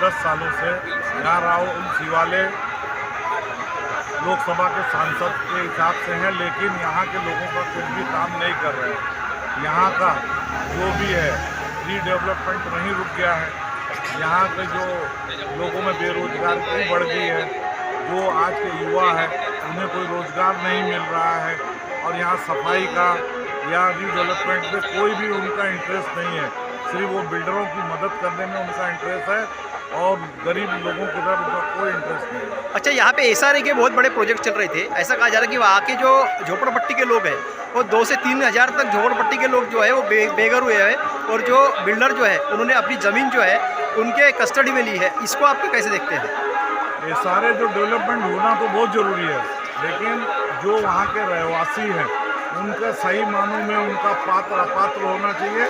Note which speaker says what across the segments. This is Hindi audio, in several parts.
Speaker 1: 10 सालों से यहाँ राहुल शिवाले लोकसभा के सांसद के हिसाब से हैं, लेकिन यहाँ के लोगों का कुछ भी काम नहीं कर रहे हैं। यहाँ का जो भी है रीडेवलपमेंट नहीं रुक गया है। यहाँ के जो लोगों में बेरोजगारी बढ़ गई है, जो आज के युवा है उन्हें कोई रोजगार नहीं मिल रहा है, और यहाँ सफाई का या रीडेवलपमेंट में कोई भी उनका इंटरेस्ट नहीं है। सिर्फ वो बिल्डरों की मदद करने में उनका इंटरेस्ट है और गरीब लोगों की तरफ उनका कोई इंटरेस्ट नहीं है।
Speaker 2: अच्छा, यहाँ पे SRA के बहुत बड़े प्रोजेक्ट चल रहे थे। ऐसा कहा जा रहा है कि वहाँ के जो झोपड़पट्टी के लोग हैं वो 2 से 3 हज़ार तक झोपड़पट्टी के लोग जो है वो बेघर हुए हैं, और जो बिल्डर जो है उन्होंने अपनी ज़मीन जो है उनके कस्टडी में ली है। इसको आप कैसे देखते हैं?
Speaker 1: ये सारे जो डेवलपमेंट होना तो बहुत ज़रूरी है, लेकिन जो वहाँ के रहवासी हैं उनका सही मानों में उनका पात्र अपात्र होना चाहिए,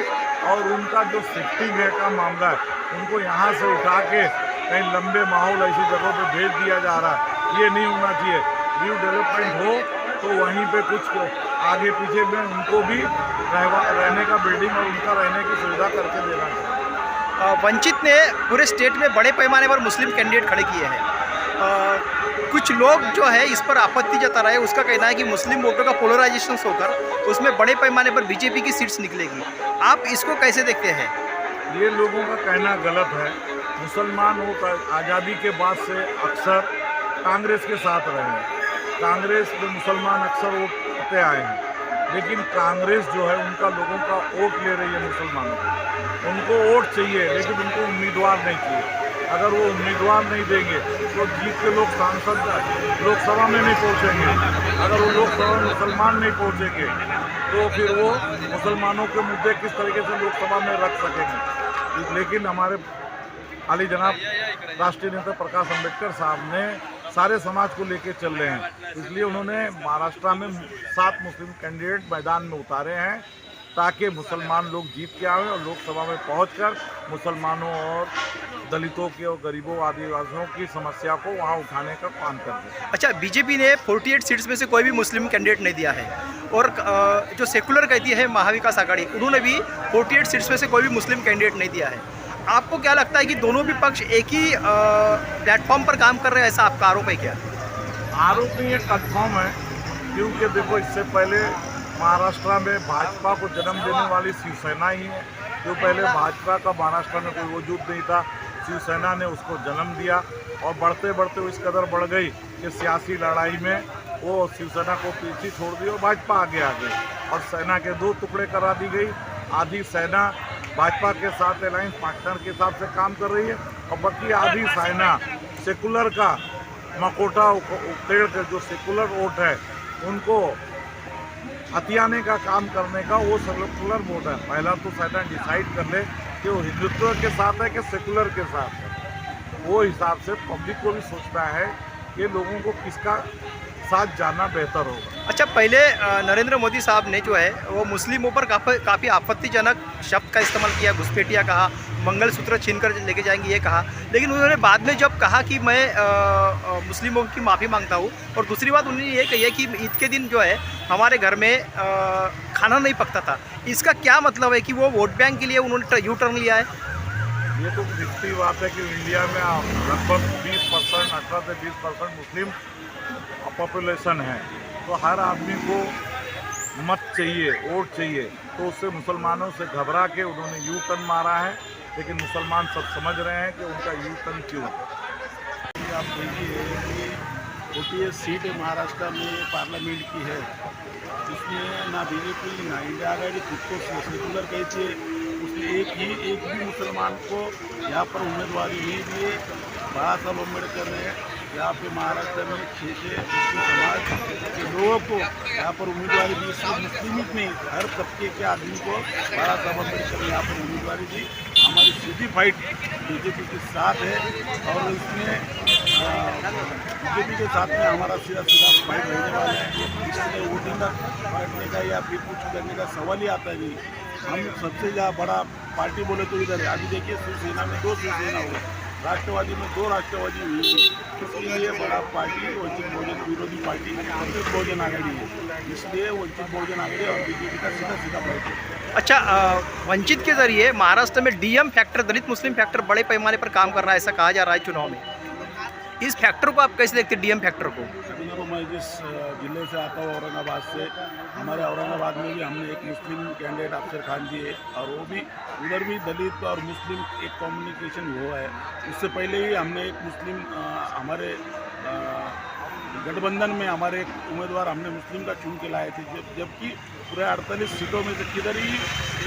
Speaker 1: और उनका जो शिफ्टिंग है का मामला है उनको यहाँ से उठा के कहीं लंबे माहौल ऐसी जगहों पे भेज दिया जा रहा है। ये नहीं होना चाहिए। न्यू डेवलपमेंट हो तो वहीं पे कुछ आगे पीछे में उनको भी रहने का बिल्डिंग और उनका रहने की सुविधा करके देना चाहिए।
Speaker 2: वंचित ने पूरे स्टेट में बड़े पैमाने पर मुस्लिम कैंडिडेट खड़े किए हैं। कुछ लोग जो है इस पर आपत्ति जता रहे हैं। उसका कहना है कि मुस्लिम वोटों का पोलराइजेशन होकर उसमें बड़े पैमाने पर बीजेपी की सीट्स निकलेगी। आप इसको कैसे देखते हैं?
Speaker 1: ये लोगों का कहना गलत है। मुसलमान वोट आज़ादी के बाद से अक्सर कांग्रेस के साथ रहे हैं। कांग्रेस में मुसलमान अक्सर वोट देते आए हैं, लेकिन कांग्रेस जो है उनका लोगों का वोट ले रही है मुसलमानों को। उनको वोट चाहिए, लेकिन उनको उम्मीदवार नहीं चाहिए। अगर वो उम्मीदवार नहीं देंगे तो जीत के लोग सांसद लोकसभा में नहीं पहुंचेंगे। अगर वो लोकसभा में मुसलमान नहीं पहुंचेंगे तो फिर वो मुसलमानों के मुद्दे किस तरीके से लोकसभा में रख सकेंगे। लेकिन हमारे आली जनाब राष्ट्रीय नेता प्रकाश अम्बेडकर साहब ने सारे समाज को लेके चल रहे हैं, इसलिए उन्होंने महाराष्ट्र में 7 मुस्लिम कैंडिडेट मैदान में उतारे हैं ताकि मुसलमान लोग जीत के आए और लोकसभा में पहुंचकर मुसलमानों और दलितों के और गरीबों आदिवासियों की समस्या को वहां उठाने का काम कर दें।
Speaker 2: अच्छा, बीजेपी ने 48 सीट्स में से कोई भी मुस्लिम कैंडिडेट नहीं दिया है, और जो सेकुलर कहती है महाविकास आघाड़ी, उन्होंने भी 48 सीट्स में से कोई भी मुस्लिम कैंडिडेट नहीं दिया है। आपको क्या लगता है कि दोनों भी पक्ष एक ही प्लेटफॉर्म पर काम कर रहे हैं? ऐसा आपका आरोप है क्या?
Speaker 1: आरोप नहीं है, कंफर्म है। क्योंकि देखो, इससे पहले महाराष्ट्र में भाजपा को जन्म देने वाली शिवसेना ही है। जो पहले भाजपा का महाराष्ट्र में कोई वजूद नहीं था, शिवसेना ने उसको जन्म दिया, और बढ़ते बढ़ते वो इस कदर बढ़ गई कि सियासी लड़ाई में वो शिवसेना को पीछे छोड़ दी और भाजपा आगे आ गई, और सेना के 2 टुकड़े करा दी गई। आधी सेना भाजपा के साथ अलायंस पार्टनर के हिसाब से काम कर रही है, और बाकी आधी सेना सेकुलर का मकोटा उखेड़ कर जो सेकुलर वोट है उनको हथियाने का काम करने का वो सेकुलर वोट है। पहला तो सेना डिसाइड कर ले कि वो हिंदुत्व के साथ है कि सेकुलर के साथ है। वो हिसाब से पब्लिक को भी सोचता है कि लोगों को किसका साथ जाना बेहतर होगा।
Speaker 2: अच्छा, पहले नरेंद्र मोदी साहब ने जो है वो मुस्लिमों पर काफ़ी आपत्तिजनक शब्द का इस्तेमाल किया, घुसपैठिया कहा, मंगलसूत्र छीन कर लेके जाएंगे ये कहा, लेकिन उन्होंने बाद में जब कहा कि मैं मुस्लिमों की माफ़ी मांगता हूँ, और दूसरी बात उन्होंने ये कही है कि ईद के दिन जो है हमारे घर में खाना नहीं पकता था। इसका क्या मतलब है कि वो वोट बैंक के लिए उन्होंने यू टर्न लिया है?
Speaker 1: ये तो दिखती बात है कि इंडिया में लगभग 20% 18 से 20% मुस्लिम पॉपुलेशन है, तो हर आदमी को मत चाहिए, वोट चाहिए, तो उससे मुसलमानों से घबरा के उन्होंने यू टर्न मारा है। लेकिन मुसलमान सब समझ रहे हैं कि उनका यू टर्न क्यों।
Speaker 3: आप देखिए कि 48 सीट महाराष्ट्र में पार्लियामेंट की है, जिसमें ना बीजेपी ना इंडिया आघाड़ी खुद को सेकुलर कहती है। उसने एक भी मुसलमान को यहाँ पर उम्मीदवारी नहीं दिए। बाबा साहब अम्बेडकर ने यहाँ पे महाराष्ट्र में 6 मुस्लिम समाज के लोगों को यहाँ पर उम्मीदवारी दी। सिर्फ मुस्लिम ही नहीं, हर तबके के आदमी को बाबा साहब अम्बेडकर ने यहाँ पर उम्मीदवारी दी। हमारी सीधी फाइट बीजेपी के साथ है, और इसमें बीजेपी के साथ में हमारा सीधा फाइट रहने वाला है। इसलिए वोटिंग का बांटने का या फिर कुछ करने का सवाल ही आता नहीं। हम सबसे ज़्यादा बड़ा पार्टी बोले तो इधर है। अभी देखिए शिवसेना में 2 शिवसेना हो गए, राष्ट्रवादी में 2 राष्ट्रवादी हुई है, इसके लिए बड़ा पार्टी वंचित बहुजन विरोधी पार्टी वंचित बहुजन आघाड़ी है, इसलिए वंचित बहुजन आघाड़ी और बीजेपी का सीधा सीधा फाइट है।
Speaker 2: अच्छा, वंचित के जरिए महाराष्ट्र में डीएम फैक्टर, दलित मुस्लिम फैक्टर बड़े पैमाने पर काम कर रहा है, ऐसा कहा जा रहा है चुनाव में। इस फैक्टर को आप कैसे देखते हैं, डीएम फैक्टर को?
Speaker 3: देखो, मैं जिस जिले से आता हूँ औरंगाबाद से, हमारे औरंगाबाद में भी हमने एक मुस्लिम कैंडिडेट अफसर खान जी है, और वो भी उधर भी दलित और मुस्लिम एक कम्युनिकेशन हुआ है। उससे पहले ही हमने एक मुस्लिम हमारे गठबंधन में हमारे एक उम्मीदवार हमने मुस्लिम का चुन के लाए थे, जबकि पूरे 48 सीटों में से किधर ही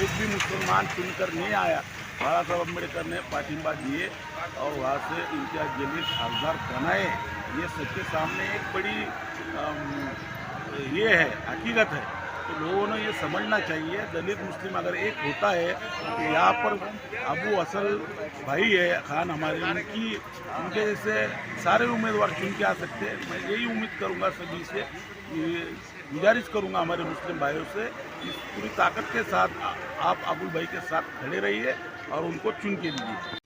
Speaker 3: एक भी मुसलमान चुनकर नहीं आया। बाबा साहब अम्बेडकर ने पाठिंबा दिए और वहाँ से इम्तियाज जलील खासदार बनाए। ये सबके सामने एक बड़ी ये है, हकीकत है। तो लोगों ने ये समझना चाहिए, दलित मुस्लिम अगर एक होता है तो यहाँ पर अबू असल भाई है खान हमारे, उनके जैसे सारे उम्मीदवार चुन के आ सकते हैं। मैं यही उम्मीद करूँगा सभी से, गुजारिश करूँगा हमारे मुस्लिम भाइयों से, इस पूरी ताकत के साथ आप अबुल भाई के साथ खड़े रहिए और उनको चुन के दीजिए।